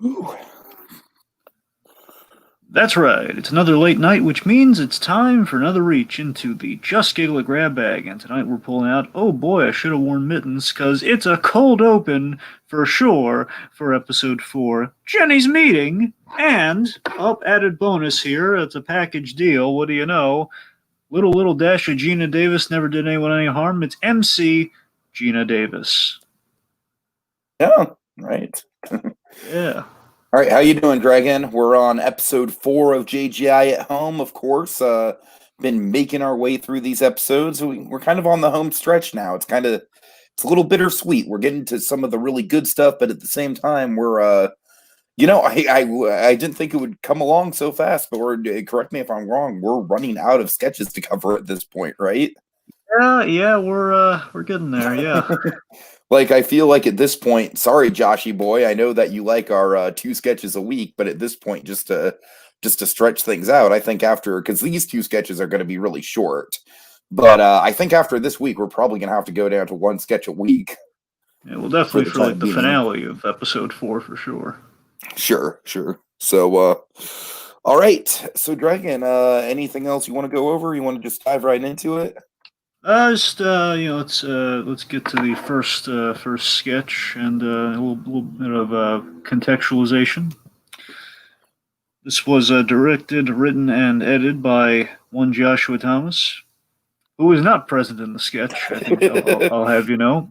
Ooh. That's right. It's another late night, which means it's time for another reach into the Just Giggle It grab bag. And tonight we're pulling out, oh boy, I should have worn mittens, because it's a cold open for sure for episode 4, Jenny's Meeting. And, added bonus here, it's a package deal. What do you know? Little dash of Geena Davis never did anyone any harm. It's MC Gina Davis. Yeah, right. Yeah. All right, how you doing, Dragon? We're on episode 4 of JGI at Home, of course. Been making our way through these episodes. We're kind of on the home stretch now. It's a little bittersweet. We're getting to some of the really good stuff, but at the same time, I didn't think it would come along so fast. But correct me if I'm wrong. We're running out of sketches to cover at this point, right? Yeah, we're getting there. Yeah. Like, I feel like at this point, sorry, Joshy boy, I know that you like our 2 sketches a week, but at this point, just to stretch things out, I think because these 2 sketches are going to be really short, but I think after this week, we're probably going to have to go down to 1 sketch a week. Yeah, well, definitely for like the finale of episode 4 for sure. Sure. So, all right. So, Dragon, anything else you want to go over? You want to just dive right into it? Let's get to the first sketch and a little bit of contextualization. This was directed, written, and edited by one Joshua Thomas, who is not present in the sketch. I think I'll have you know.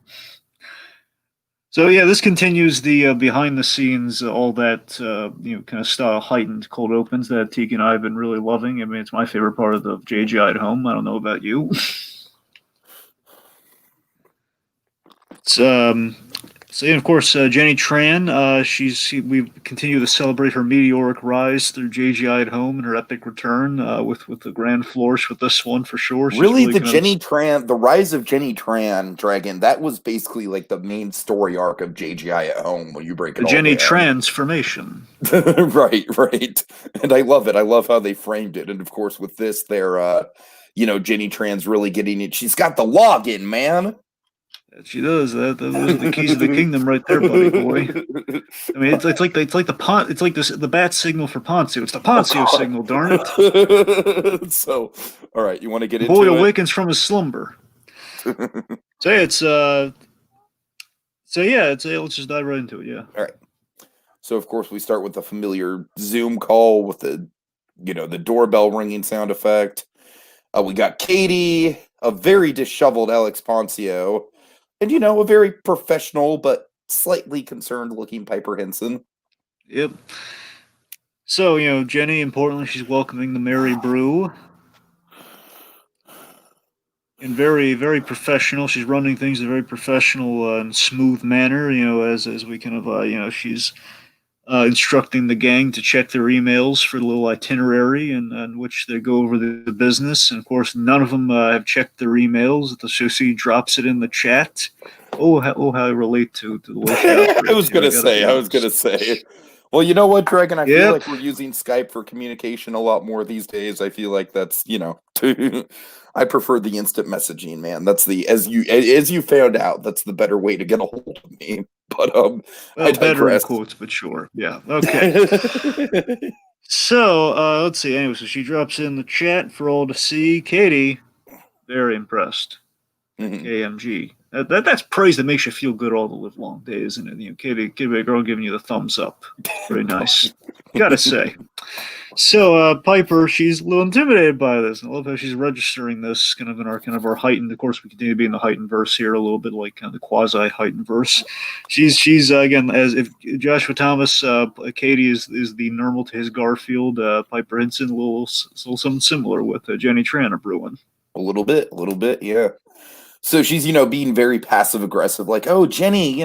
So yeah, this continues the behind the scenes, all that kind of style heightened cold opens that Tiki and I have been really loving. I mean, it's my favorite part of the JGI at Home. I don't know about you. So yeah, of course, Jenny Tran. We continue to celebrate her meteoric rise through JGI at Home and her epic return with the grand flourish with this one for sure. Really, the rise of Jenny Tran, Dragon. That was basically like the main story arc of JGI at Home when you break it all down. Jenny transformation. Right. And I love it. I love how they framed it. And of course, with this, they're Jenny Tran's really getting it. She's got the login, man. She does. Those are the keys of the kingdom, right there, buddy boy. I mean, it's like the bat signal for Poncio. It's the Poncio signal, darn it. So, all right, you want to get into it? Boy awakens from his slumber. Let's just dive right into it. Yeah. All right. So, of course, we start with the familiar Zoom call with the doorbell ringing sound effect. We got Katie, a very disheveled Alex Poncio. And, a very professional but slightly concerned-looking Piper Henson. Yep. So, Jenny, importantly, she's welcoming the Mary Brew. And very, very professional. She's running things in a very professional and smooth manner, as we kind of, she's instructing the gang to check their emails for the little itinerary in which they go over the business. And of course, none of them have checked their emails. The Susie drops it in the chat. How I relate to the way I was going to say. Well, you know what, Dragon? I feel like we're using Skype for communication a lot more these days. I feel like that's, I prefer the instant messaging, man. That's as you found out, that's the better way to get a hold of me. But I better in quotes, but sure. Yeah. Okay. So let's see. Anyway, so she drops in the chat for all to see. Katie, very impressed. Mm-hmm. KMG. That's praise that makes you feel good all the live long day, isn't it? Katie, a girl giving you the thumbs up. Very nice. Gotta say. So Piper, she's a little intimidated by this. And I love how she's registering this kind of in our heightened. Of course, we continue to be in the heightened verse here, a little bit like kind of the quasi heightened verse. She's again, as if Joshua Thomas, Katie is the normal to his Garfield. Piper Henson, a little something similar with Jenny Tran brewing. A little bit, yeah. So she's, being very passive aggressive, like, oh, Jenny,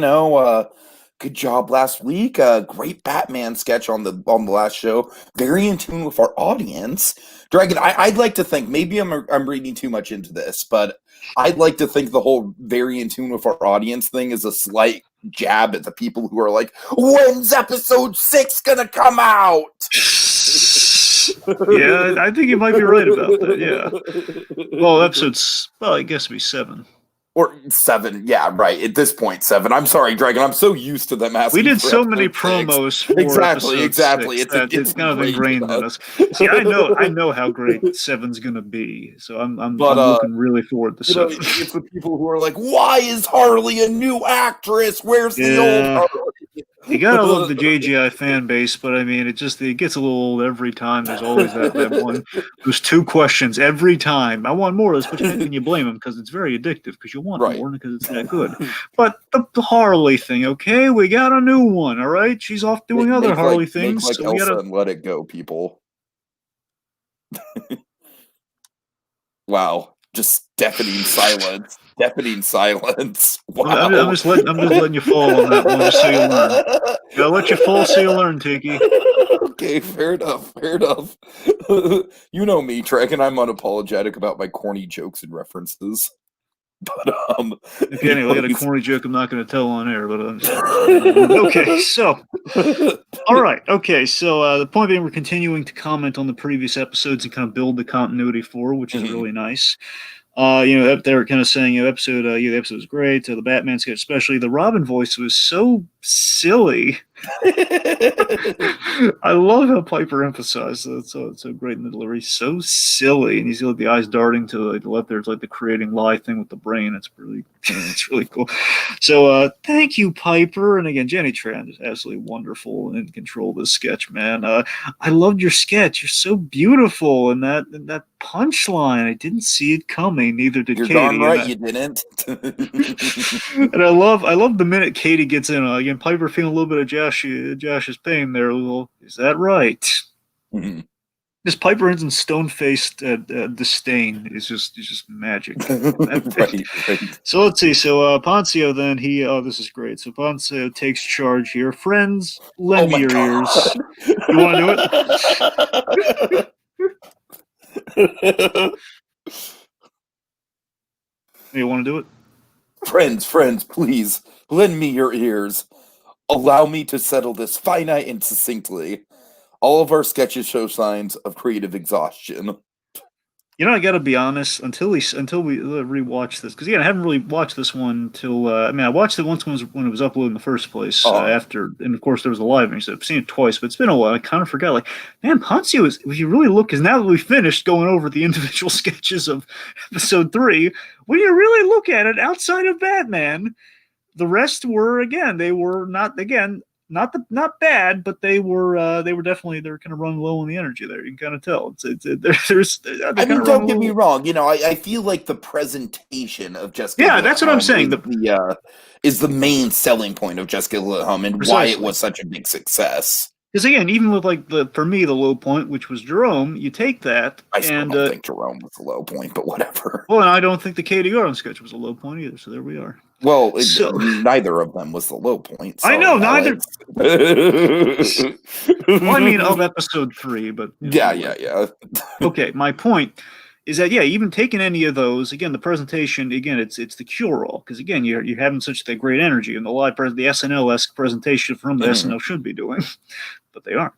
good job last week. Great Batman sketch on the last show. Very in tune with our audience. Dragon, I'd like to think, maybe I'm reading too much into this, but I'd like to think the whole very in tune with our audience thing is a slight jab at the people who are like, when's episode 6 gonna come out? Yeah, I think you might be right about that. Yeah. Well, I guess it'd be 7. Or 7, yeah, right. At this point, 7. I'm sorry, Dragon. I'm so used to them asking. We did for so many episode 6. promos for Exactly. episode 6 It's that it's kind of ingrained in us. See, I know how great 7's gonna be, so I'm looking really forward to 7. It's the people who are like, "Why is Harley a new actress? Where's the old Harley?" You gotta love the JGI fan base, but I mean, it gets a little old every time. There's always that one. There's 2 questions every time. I want more of this, but can you blame them? Because it's very addictive. Because you want more because it's that good. But the Harley thing, okay, we got a new one. All right, she's off doing other Harley things. Make like so Elsa and let it go, people. Wow, just deafening silence. Deafening silence. Wow. I'm just letting you fall on that one, just so you learn. Gotta let you fall so you learn, Tiki. Okay, fair enough. You know me, Dragon. I'm unapologetic about my corny jokes and references. But okay, anyway, I got a corny joke I'm not going to tell on air, but okay, so all right, okay, so the point being, we're continuing to comment on the previous episodes and kind of build the continuity for, which is really nice. They're kind of saying, the episode was great. The Batman sketch, especially the Robin voice, was so silly. I love how Piper emphasized that. It's so great in the delivery. So silly, and you see like the eyes darting to the left there. It's like the creating lie thing with the brain. It's really cool. So thank you, Piper. And again, Jenny Tran is absolutely wonderful and in control of this sketch, man. I loved your sketch. You're so beautiful, and that punchline. I didn't see it coming. Neither did Katie. You're darn right you didn't. And I love the minute Katie gets in. Again, Piper feeling a little bit of Josh's pain there. Is that right? Mm-hmm. This Piper ends in stone-faced disdain is just magic. right. So let's see. So Poncio then this is great. So Poncio takes charge here. Friends, lend me your ears. You want to do it? You want to do it? Friends, please lend me your ears. Allow me to settle this finite and succinctly. All of our sketches show signs of creative exhaustion. I got to be honest. Until we rewatch this, because again, I haven't really watched this one until. I watched it once when it was uploaded in the first place. After, and of course, there was a live version. So I've seen it twice, but it's been a while. I kind of forgot. Like, man, Poncio is. If you really look, because now that we finished going over the individual sketches of episode 3, when you really look at it, outside of Batman, the rest were they were not bad, but they were definitely kind of running low on the energy there. You can kind of tell. Don't get me wrong. I feel like the presentation of Jessica. Yeah, that's what I'm saying. Is the main selling point of Jessica at Home and why it was such a big success. Because again, even with for me, the low point, which was Jerome, you take that. I still don't think Jerome was the low point, but whatever. Well, and I don't think the Katie Garland sketch was a low point either. So there we are. Well, neither of them was the low point. Sorry, I know, neither. Well, I mean, of episode 3, but yeah. Okay, my point is that even taking any of those, again, the presentation, again, it's the cure-all, because again, you're having such that great energy, and the SNL-esque presentation from the SNL should be doing, but they aren't.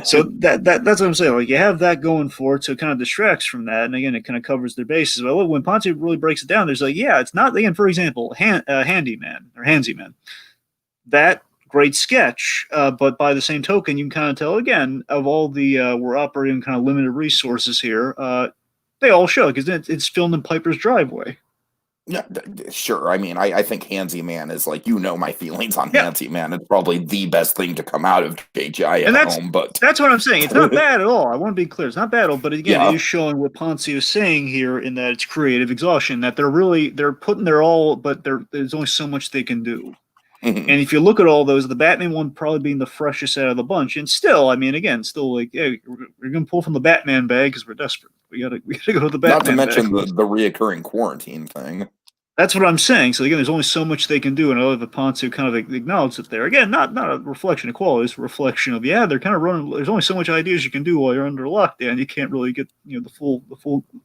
So that's what I'm saying. Like, you have that going for it, so it kind of distracts from that, and again, it kind of covers their bases. But when Ponce really breaks it down, there's it's not, again, for example, Handyman or Hansyman. That great sketch, but by the same token, you can kind of tell again of all the we're operating kind of limited resources here. They all show because it's filmed in Piper's driveway. Yeah, sure. I mean, I think Handsy Man is like, my feelings on Handsy Man. It's probably the best thing to come out of JGI at Home. But that's what I'm saying. It's not bad at all. I want to be clear. It's not bad at all. But again, it is showing what Ponce is saying here in that it's creative exhaustion, that they're putting their all, but there's only so much they can do. And if you look at all those, the Batman one probably being the freshest out of the bunch. And still, I mean, again, like, we're going to pull from the Batman bag because we're desperate. We gotta go to the Batman. Not to mention the reoccurring quarantine thing. That's what I'm saying. So again, there's only so much they can do, and I love that Ponce kind of acknowledged it there. Again, not a reflection of quality, it's a reflection of they're kind of running. There's only so much ideas you can do while you're under lockdown. You can't really get the full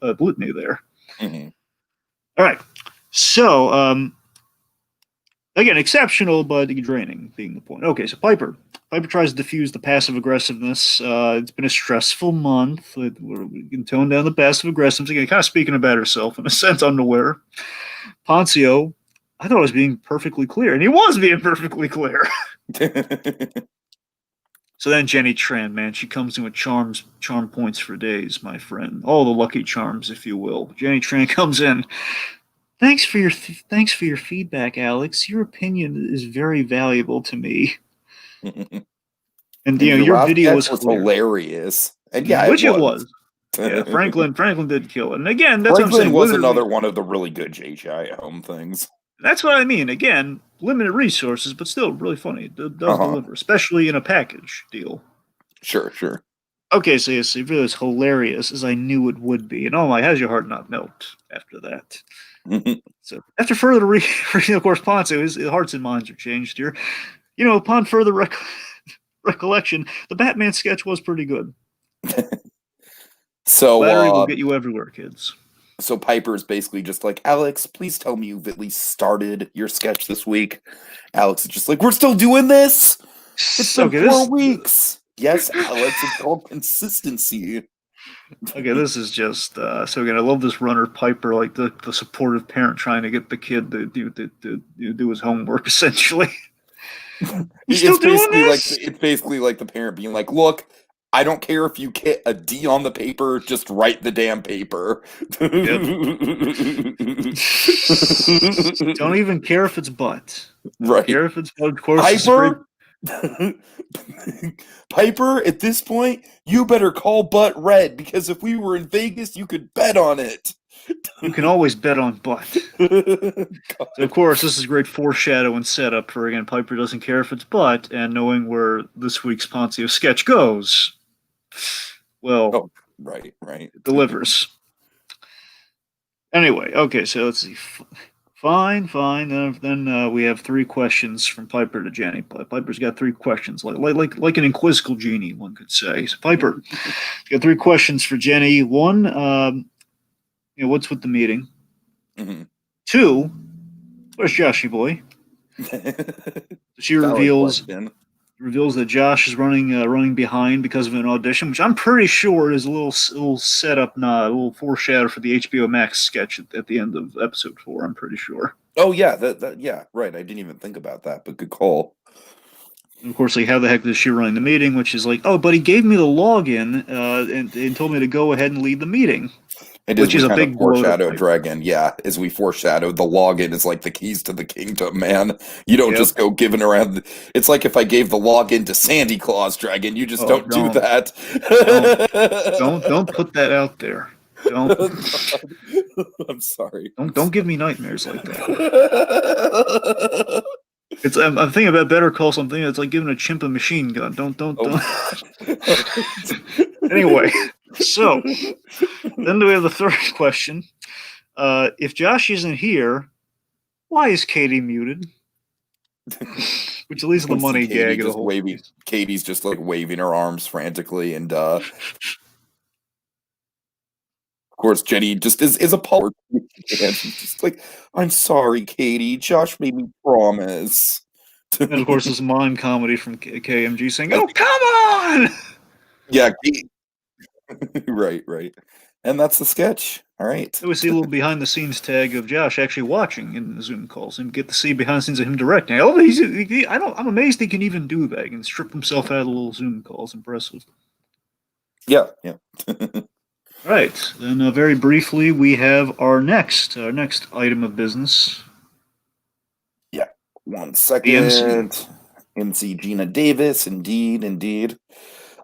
litany there. All right, so again, exceptional but draining being the point. Okay, so Piper tries to diffuse the passive aggressiveness. It's been a stressful month. We can tone down the passive aggressiveness. Again, kind of speaking about herself in a sense, unaware. Poncio, I thought I was being perfectly clear, and he was being perfectly clear. So then Jenny Tran, man, she comes in with charm points for days, my friend. All the lucky charms, if you will. Jenny Tran comes in. Thanks for your feedback, Alex. Your opinion is very valuable to me. And you know, your video was hilarious. And yeah, which it was. Yeah, Franklin did kill it. And again, that's Franklin what I'm saying. was another one of the really good JGI Home things. That's what I mean. Again, limited resources, but still really funny. It does deliver, especially in a package deal. Sure. Okay, so yes, it really was hilarious, as I knew it would be. And oh my, how's your heart not melt after that? So after further reading, of course, Ponce, his hearts and minds are changed here. You know, upon further recollection, the Batman sketch was pretty good. So flattery will get you everywhere, kids. So Piper's basically just like, Alex, please tell me you've at least started your sketch this week. Alex is just like, we're still doing this? It's been 4 weeks. Yes, Alex, it's called consistency. Okay, this is just so again. I love this runner Piper, like the supportive parent trying to get the kid to do his homework. Essentially, it's basically like the parent being like, "Look, I don't care if you get a D on the paper, just write the damn paper." Don't even care if it's butt. Right. Care if it's butt. Of course, Piper. Piper, at this point, you better call butt red, because if we were in Vegas, you could bet on it. You can always bet on butt. So of course, this is great foreshadow and setup for, again, Piper doesn't care if it's butt, and knowing where this week's Poncio sketch goes. Well, right. It delivers. Anyway, okay, so let's see. Fine. Then we have 3 questions from Piper to Jenny. Piper's got 3 questions, like an inquisical genie, one could say. So Piper, got 3 questions for Jenny. 1, what's with the meeting? 2, where's Joshy boy? She reveals that Josh is running behind because of an audition, which I'm pretty sure is a little setup, a little foreshadow for the HBO Max sketch at the end of episode 4. I'm pretty sure. Oh yeah, yeah, right. I didn't even think about that, but good call. And of course, like, how the heck is she running the meeting? Which is like, oh, but he gave me the login and told me to go ahead and lead the meeting. Which is a big foreshadow, Dragon. Yeah, as we foreshadowed, the login is like the keys to the kingdom, man. You don't just go giving around. It's like if I gave the login to Sandy Claus, Dragon. You just don't do that. Don't put that out there. Don't. I'm sorry. Don't give me nightmares like that. I'm thinking about Better Call something. It's like giving a chimp a machine gun. Don't. Anyway, so then we have the 3rd question. If Josh isn't here, why is Katie muted? Which at least the money gag of the whole piece. Katie's just like waving her arms frantically, and of course Jenny just is apologizing. She's just like, I'm sorry, Katie. Josh made me promise. And of course, this mime comedy from KMG saying, "Oh, come on!" Yeah, right. And that's the sketch. All right. So we see a little behind-the-scenes tag of Josh actually watching in the Zoom calls and get to see behind the scenes of him directing. I'm amazed he can even do that. He can strip himself out of the little Zoom calls. Impressive. Yeah. Right. Then very briefly, we have our next item of business. Yeah. 1 second. MC Gina Davis, indeed.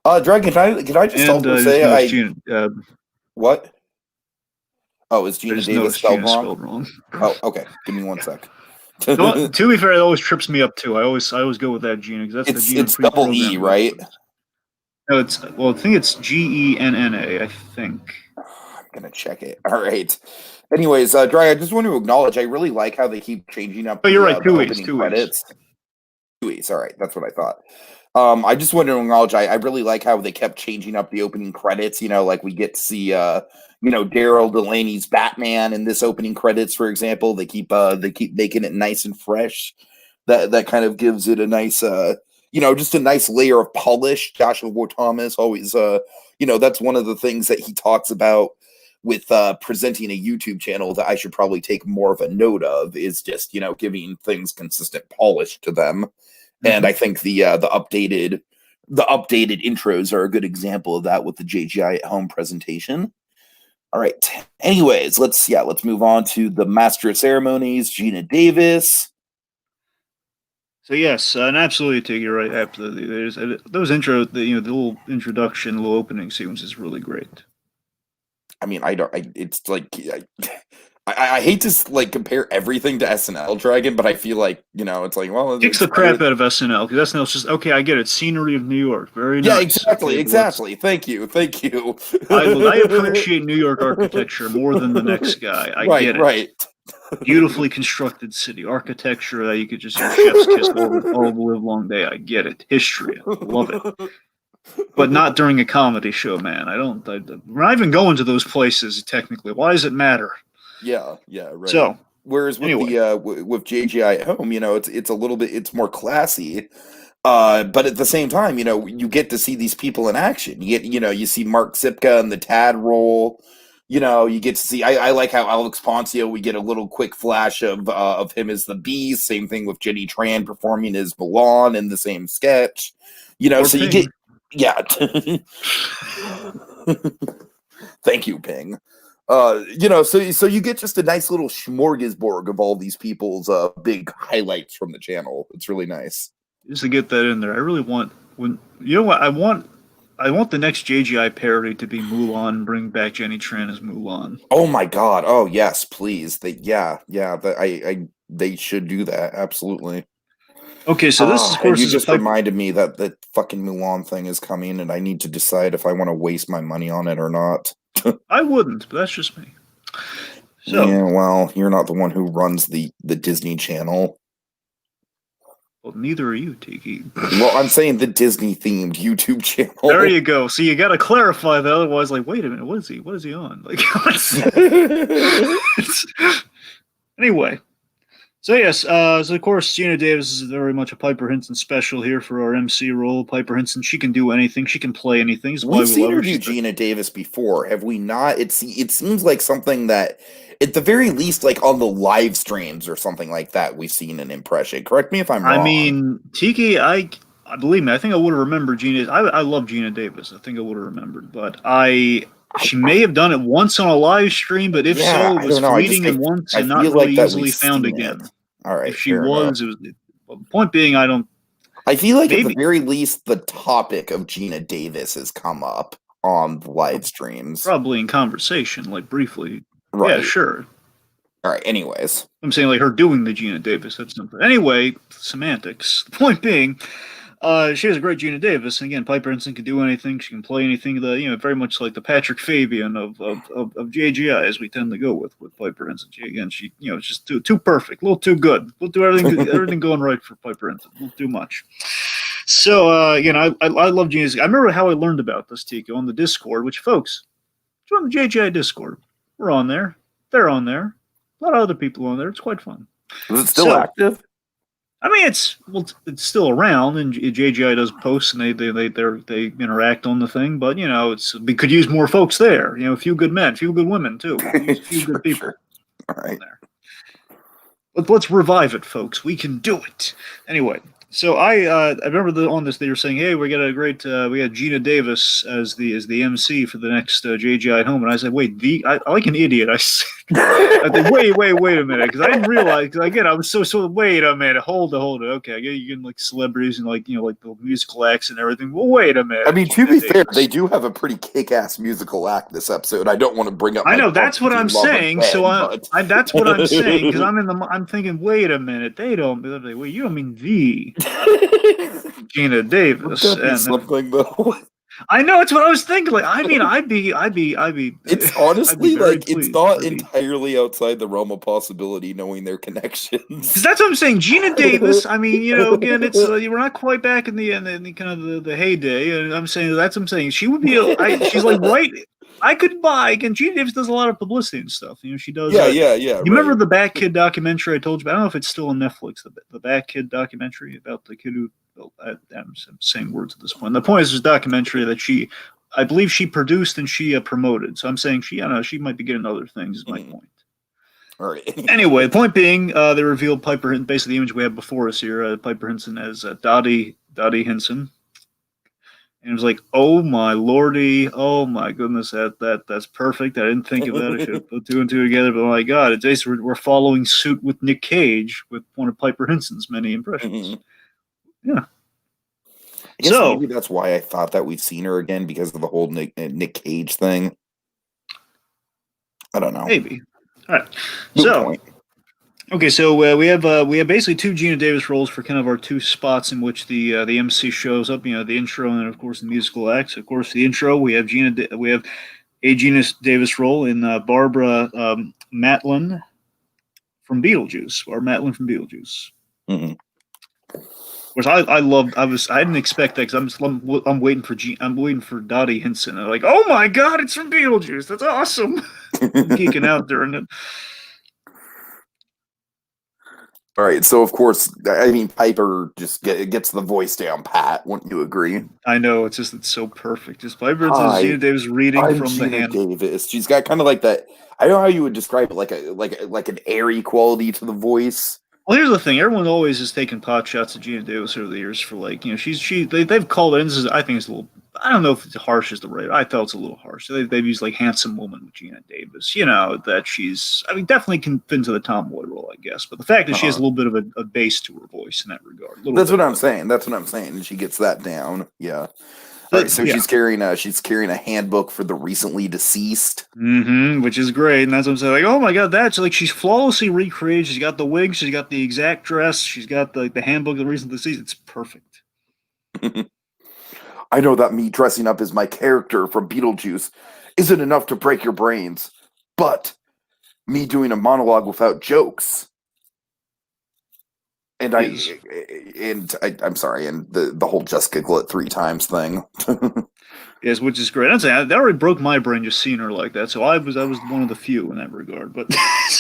Dragon, can I just also say what? Oh, is Gina Davis spelled wrong? Oh, okay. Give me 1 sec. To be fair, it always trips me up too. I always go with that Gina because that's the Gina. It's double E, right? No, I think it's Genna. I think. I'm gonna check it. All right. Anyways, Dragon, I just want to acknowledge I really like how they keep changing up. Oh, you're right. 2 credits. 2 E's. All right, that's what I thought. I just wanted to acknowledge I really like how they kept changing up the opening credits. Like we get to see Daryl Delaney's Batman in this opening credits, for example. They keep making it nice and fresh. That kind of gives it a nice just a nice layer of polish. Joshua Thomas always that's one of the things that he talks about presenting a YouTube channel that I should probably take more of a note of is just, giving things consistent polish to them. And I think the updated intros are a good example of that with the JGI at Home presentation. All right. Anyways, let's move on to the Master of Ceremonies, Gina Davis. So yes, and absolutely, Tig, you're right. Absolutely, there's those intro, the little introduction, little opening sequence is really great. I mean, it's like I hate to like compare everything to SNL Dragon, but I feel like it's like, well, Kicks the crap out of SNL because SNL's just okay. I get it, scenery of New York, very nice. Exactly. Thank you. I appreciate New York architecture more than the next guy. I get it. Right. Beautifully constructed city architecture that you could just chef's kiss all the live long day. I get it. History, I love it. But not during a comedy show, man. We're not even going to those places technically. Why does it matter? Yeah, right. So, whereas with with JGI at Home, it's a little bit, it's more classy. But at the same time, you get to see these people in action. You see Mark Sipka in the Tad role. You get to see. I like how Alex Poncio. We get a little quick flash of him as the Beast. Same thing with Jenny Tran performing as Milan in the same sketch. So you get. Yeah. Thank you, Ping. So you get just a nice little smorgasbord of all these people's big highlights from the channel. It's really nice. Just to get that in there, I really want I want the next JGI parody to be Mulan. Bring back Jenny Tran as Mulan. Oh my God! Oh yes, please. They should do that. Absolutely. Okay, so this, of course, you just reminded me that the fucking Mulan thing is coming, and I need to decide if I want to waste my money on it or not. I wouldn't, but that's just me. So, yeah, well, you're not the one who runs the Disney Channel. Well, neither are you, Tiki. Well, I'm saying the Disney-themed YouTube channel. There you go. See, you got to clarify that. Otherwise, like, wait a minute, what is he on? Like, anyway. So yes, so of course Gina Davis is very much a Piper Henson special here for our MC role. Piper Henson, she can do anything, she can play anything. We've seen her do Gina Davis before, have we not? It seems like something that, at the very least, like on the live streams or something like that, we've seen an impression. Correct me if I'm wrong. I mean, Tiki, I believe me, I think I would have remembered Gina. I love Gina Davis. I think I would have remembered, but she may have done it once on a live stream, but if so, it was fleeting and once and not really easily found again. All right. If she was, it was. The point being, I feel like at the very least, the topic of Gina Davis has come up on the live streams. Probably in conversation, like briefly. Right. Yeah, sure. All right. Anyways. I'm saying like her doing the Gina Davis. That's something. Anyway, semantics. The point being, she has a great Gina Davis, and again, Piper Henson can do anything. She can play anything. Very much like the Patrick Fabian of JGI, as we tend to go with Piper Henson. She it's just too perfect, a little too good. We'll do everything going right for Piper Henson. A little too much. So again, I love Gina's. I remember how I learned about this, Tico, on the Discord. Which, folks, join the JGI Discord. We're on there. They're on there. A lot of other people on there. It's quite fun. Is it still active? I mean, it's still around, and JGI does posts, and they interact on the thing. But we could use more folks there. A few good men, a few good women too, a few good people. Sure. All right. There. Let's revive it, folks. We can do it. Anyway, so I remember on this they were saying, hey, we got a great we got Gina Davis as the MC for the next JGI Home, and I said, wait, I like an idiot. I said, wait a minute, because I didn't realize. Because again, I was so. Wait a minute, hold it. Okay, I get you getting like celebrities and like like the musical acts and everything. Well, wait a minute. I mean, to be fair, they do have a pretty kick-ass musical act this episode. I don't want to bring up. I know that's what I'm saying. So that's what I'm saying, because I'm thinking, wait a minute, they don't. Wait, you don't mean the Gina Davis and something though. I know, it's what I was thinking. Like, I mean, I'd be. It's honestly like it's not entirely outside the realm of possibility, knowing their connections. Because that's what I'm saying. Gina Davis. I mean, again, it's we're not quite back in the kind of the heyday. And I'm saying that's what I'm saying. She would be. She's like right. I could buy. Again, Gina Davis does a lot of publicity and stuff. She does. Yeah. You remember the Bat Kid documentary I told you about? I don't know if it's still on Netflix. The Bat Kid documentary about the kid who. I'm saying words at this point. The point is, this documentary that she I believe she produced and she promoted. So I'm saying she, I don't know, she might be getting other things. Is my point. All right. Anyway, the point being, they revealed Piper, basically the image we have before us here, Piper Hinson as Dottie Hinson. And it was like, oh my lordy, oh my goodness, that's perfect. I didn't think of that. I should have put two and two together. But oh my God, it's basically we're following suit with Nick Cage with one of Piper Hinson's many impressions. Yeah. I guess maybe that's why I thought that we'd seen her again because of the whole Nick Cage thing. I don't know. Maybe. All right. So we have basically two Geena Davis roles for kind of our two spots in which the MC shows up. You know, the intro and then of course the musical acts. Of course, the intro we have a Geena Davis role in Barbara Matlin from Beetlejuice, or Matlin from Beetlejuice. Mm-hmm. Which I loved. I didn't expect that because I'm waiting for Dottie Hinson. I'm like, oh my God, it's from Beetlejuice. That's awesome. I'm geeking out during it. All right, so of course, I mean, Piper just gets the voice down pat. Wouldn't you agree? I know, it's so perfect. Just Piper and Geena Davis reading from the hand. Gina Davis. She's got kind of like that. I don't know how you would describe it, like an airy quality to the voice. Well, here's the thing. Everyone always has taken pot shots at Geena Davis over the years for like, you know, they've called it. And this is, I think it's a little. I don't know if it's harsh is the right. I felt it's a little harsh. They've used like handsome woman with Geena Davis. You know that she's. I mean, definitely can fit into the tomboy role, I guess. But the fact that she has a little bit of a bass to her voice in that regard. That's what I'm saying. That's what I'm saying. And she gets that down. Yeah. All right, so she's carrying a handbook for the recently deceased, which is great, and that's what I'm saying. Like, oh my God, that's like she's flawlessly recreated. She's got the wig, she's got the exact dress, she's got the handbook of the recently deceased. It's perfect. I know that me dressing up as my character from Beetlejuice isn't enough to break your brains, but me doing a monologue without jokes. And I'm sorry, and the whole just giggle it 3 times thing. Yes, which is great. I'd say that already broke my brain just seeing her like that. So I was one of the few in that regard. But let's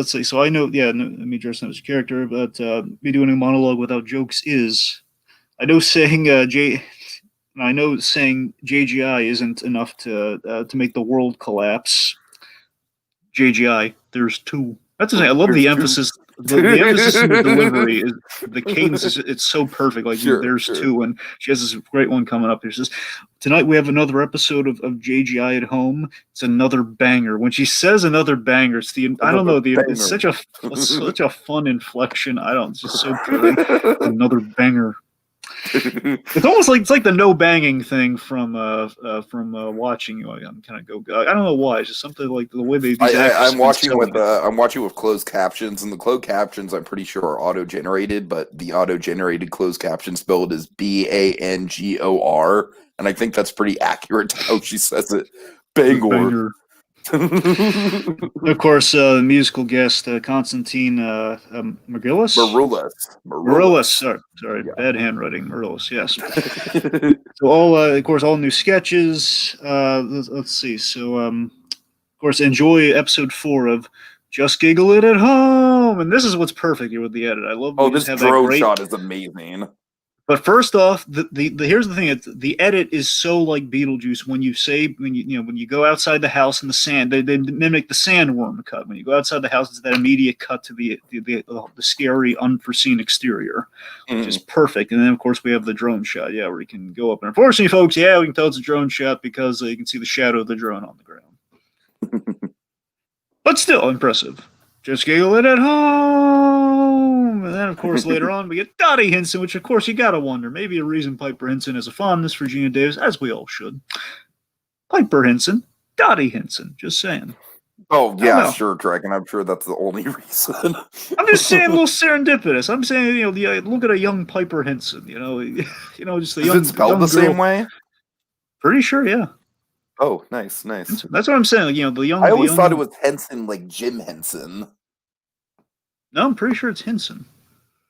see. So I know, me dressing up as a character, but me doing a monologue without jokes is, I know saying saying JGI isn't enough to make the world collapse. JGI, there's 2. That's the thing. I love the emphasis. The emphasis in the delivery is the cadence. It's so perfect. Like there's 2, and she has this great one coming up. There's this tonight. We have another episode of JGI at Home. It's another banger. When she says another banger, it's it's such a fun inflection. It's just so pretty. Another banger. It's almost like the no banging thing from watching you. I'm kind of go. I don't know why. It's just something like the way they. I'm watching with closed captions, and the closed captions I'm pretty sure are auto generated, but the auto generated closed caption spelled is BANGOR, and I think that's pretty accurate to how she says it. Bangor. Of course, musical guest Constantine Marillis. Sorry, bad handwriting. Marillis, yes. So all new sketches. Let's see. So of course, enjoy episode 4 of Just Giggle It at Home, and this is what's perfect here with the edit. I love. This drone shot is amazing. But first off, here's the thing: the edit is so like Beetlejuice. When you go outside the house in the sand, they mimic the sandworm cut. When you go outside the house, it's that immediate cut to the scary, unforeseen exterior, which is perfect. And then of course we have the drone shot, where you can go up. And unfortunately, folks, we can tell it's a drone shot because you can see the shadow of the drone on the ground. But still impressive. Just Giggle It at Home. And then, of course, later on, we get Dottie Hinson, which, of course, you got to wonder. Maybe a reason Piper Hinson has a fondness for Geena Davis, as we all should. Piper Hinson, Dottie Hinson, just saying. Oh, yeah, sure, Dragon. I'm sure that's the only reason. I'm just saying a little serendipitous. I'm saying, look at a young Piper Hinson, just a young. Is it spelled the same way? Pretty sure, yeah. Oh, nice. That's what I'm saying. The young. I always thought it was Henson, like Jim Henson. No, I'm pretty sure it's Hinson.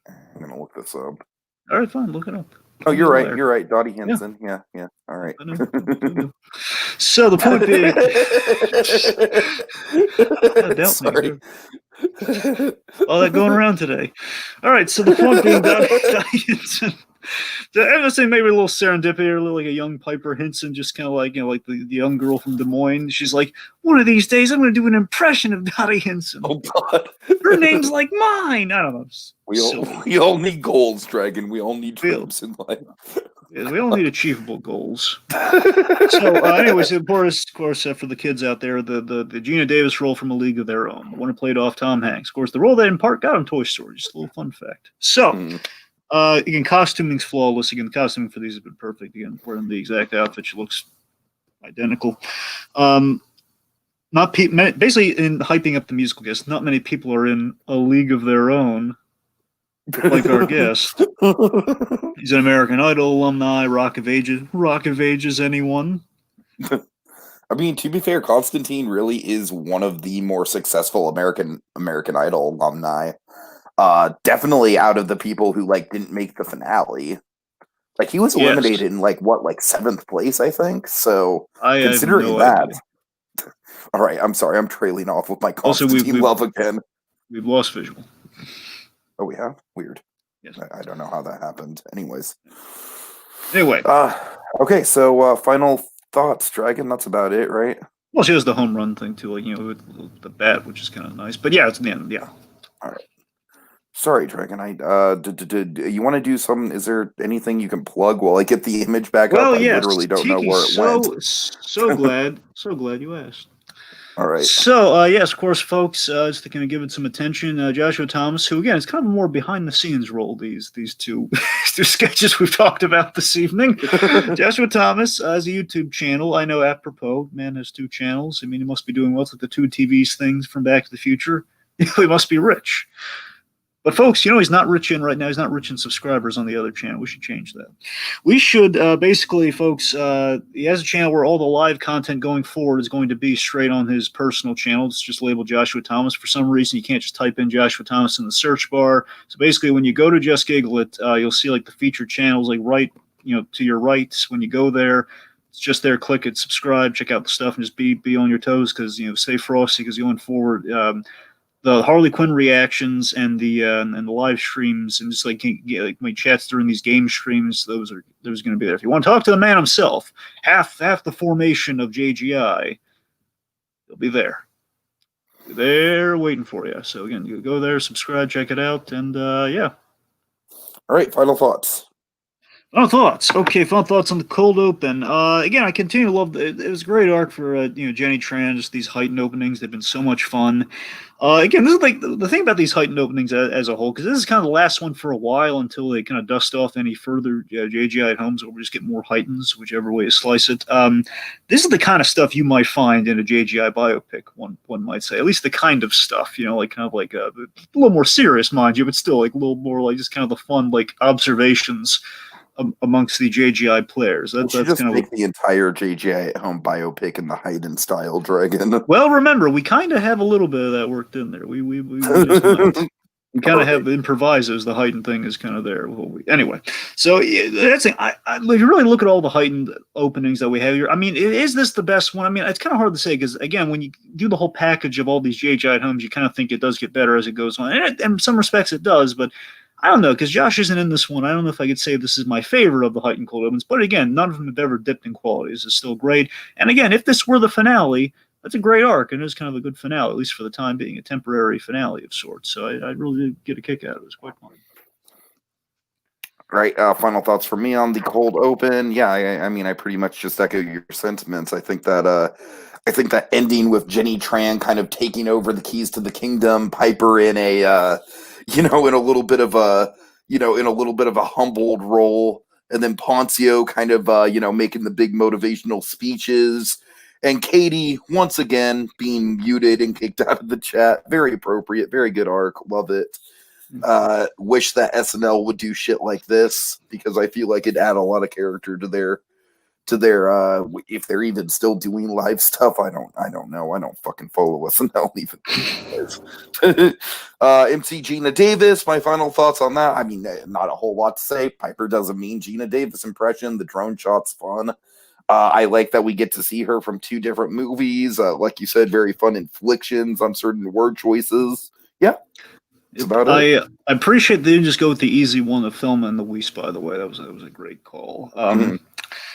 I'm gonna look this up. All right, fine. Look it up. Oh, you're right. You're right. Dottie Hinson. Yeah. All right. So the point being, sorry. All that going around today. All right. So the point being, Dottie Hinson. I was saying maybe a little serendipity, or a little like a young Piper Hinson, just kind of like like the young girl from Des Moines. She's like, one of these days I'm going to do an impression of Dottie Hinson. Oh God, her name's like mine. I don't know. We all need goals, Dragon. We all need dreams in life. Yeah, we all need achievable goals. So, anyways, of course, for the kids out there, the Geena Davis role from A League of Their Own, the one who played off Tom Hanks. Of course, the role that in part got him Toy Story. Just a little fun fact. So, again, costuming's flawless. Again, the costuming for these has been perfect. Again, wearing the exact outfit, she looks identical. Basically in hyping up the musical guest. Not many people are in A League of Their Own. Like our guest. He's an American Idol alumni, Rock of Ages, anyone? I mean, to be fair, Constantine really is one of the more successful American Idol alumni. Definitely out of the people who didn't make the finale. Like he was eliminated in seventh place, I think. So considering that. All right, I'm sorry, I'm trailing off with my Constantine love again. We've lost visual. Oh, we have? Weird. Yes. I don't know how that happened. Anyways. Anyway. Okay, so final thoughts, Dragon. That's about it, right? Well, she has the home run thing too, with the bat, which is kind of nice. But yeah, it's the end. Yeah. All right. Sorry, Dragon. You want to do some? Is there anything you can plug while I get the image back up? I literally don't know where it went. So glad you asked. All right. So, yes, of course, folks, just to kind of give it some attention, Joshua Thomas, who, again, is kind of more behind-the-scenes role, these two sketches we've talked about this evening. Joshua Thomas has a YouTube channel. I know, apropos, man has 2 channels. I mean, he must be doing what's like the 2 TVs things from Back to the Future. He must be rich. But folks, he's not rich in right now. He's not rich in subscribers on the other channel. We should change that. We should basically, folks, he has a channel where all the live content going forward is going to be straight on his personal channel. It's just labeled Joshua Thomas. For some reason, you can't just type in Joshua Thomas in the search bar. So basically, when you go to Just Giggle It, you'll see the featured channels right, to your right. When you go there, it's just there. Click it, subscribe, check out the stuff, and just be on your toes because stay frosty because going forward. The Harley Quinn reactions and the live streams and just my chats during these game streams, those are going to be there. If you want to talk to the man himself, half the formation of JGI, he'll be there. They're waiting for you. So again, you go there, subscribe, check it out, and yeah. All right, final thoughts. Final thoughts. Okay, final thoughts on the cold open. Again, I continue to love it. It was a great arc for Jenny Tran. Just these heightened openings, they've been so much fun. Again, this is the thing about these heightened openings as a whole, because this is kind of the last one for a while until they kind of dust off any further JGI Homes, or we just get more heightens, whichever way you slice it. This is the kind of stuff you might find in a JGI biopic. One might say, at least the kind of stuff, a little more serious, mind you, but still a little more just kind of the fun observations amongst the JGI players. That's just kind of make the entire JGI Home biopic in the Hayden style, Dragon. Well, remember, we kind of have a little bit of that worked in there. We We kind of have improvisos. The heightened thing is kind of there. Anyway, so that's it. If you really look at all the heightened openings that we have here, I mean, is this the best one? I mean, it's kind of hard to say because, again, when you do the whole package of all these JGI Homes, you kind of think it does get better as it goes on. And in some respects it does, but I don't know, because Josh isn't in this one. I don't know if I could say this is my favorite of the heightened cold opens. But again, none of them have ever dipped in quality. This is still great. And again, if this were the finale, that's a great arc, and it is kind of a good finale, at least for the time being, a temporary finale of sorts. So I really did get a kick out of it. It was quite fun. Right. Final thoughts for me on the cold open. Yeah, I mean, I pretty much just echo your sentiments. I think that ending with Jenny Tran kind of taking over the keys to the kingdom, Piper in a in a little bit of a humbled role, and then Poncio kind of making the big motivational speeches. And Katie, once again, being muted and kicked out of the chat. Very appropriate. Very good arc. Love it. Wish that SNL would do shit like this, because I feel like it'd add a lot of character to their if they're even still doing live stuff. I don't know. I don't fucking follow SNL even. MC Geena Davis, my final thoughts on that. I mean, not a whole lot to say. Piper does a mean Geena Davis impression. The drone shot's fun. I like that we get to see her from two different movies. Like you said, very fun inflictions on certain word choices. Yeah. That's about it. I appreciate they didn't just go with the easy one of Thelma and Louise. By the way, that was a great call.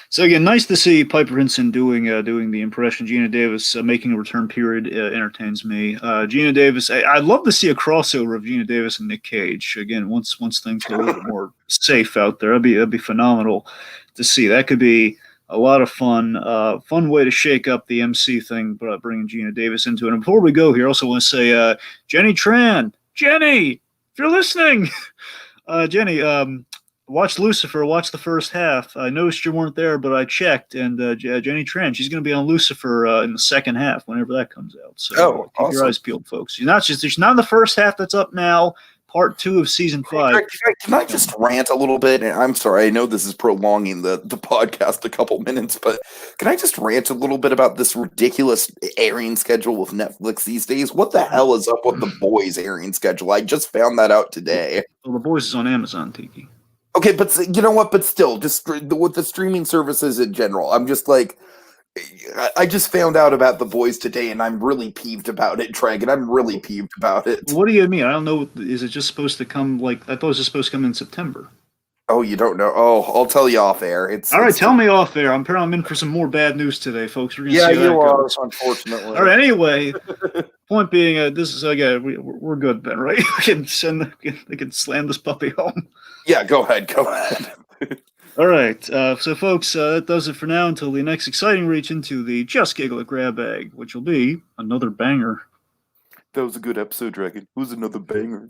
So again, nice to see Piper Henson doing the impression. Geena Davis making a return period entertains me. Geena Davis, I'd love to see a crossover of Geena Davis and Nick Cage again. Once things get a little bit more safe out there, that'd be phenomenal to see. That could be a lot of fun. Fun way to shake up the MC thing, but bringing Geena Davis into it. And before we go here, I also want to say, Jenny Tran, Jenny, if you're listening, Jenny, watch Lucifer. Watch the first half. I noticed you weren't there, but I checked, and Jenny Tran, she's going to be on Lucifer in the second half, whenever that comes out. So keep awesome. your eyes peeled, folks. She's not in the first half that's up now. Part 2 of season 5. Can I just rant a little bit? And I'm sorry, I know this is prolonging the podcast a couple minutes, but can I just rant a little bit about this ridiculous airing schedule with Netflix these days? What the hell is up with the Boys airing schedule? I just found that out today. Well, the Boys is on Amazon, Tiki. Okay, but you know what? But still, just with the streaming services in general, I'm just like, I just found out about the Boys today, and I'm really peeved about it, Dragon. I'm really peeved about it. What do you mean? I don't know. Is it just supposed to come I thought it was just supposed to come in September. Oh, you don't know? Oh, I'll tell you off air. All right, tell me off air. I'm in for some more bad news today, folks. We're gonna see how you are, goes. unfortunately. All right. Anyway, point being, this is again, we're good, Ben. Right? We can slam this puppy home. Yeah, go ahead. All right, so folks, that does it for now until the next exciting reach into the Just Giggle It grab bag, which will be another banger. That was a good episode, Dragon. It was another banger.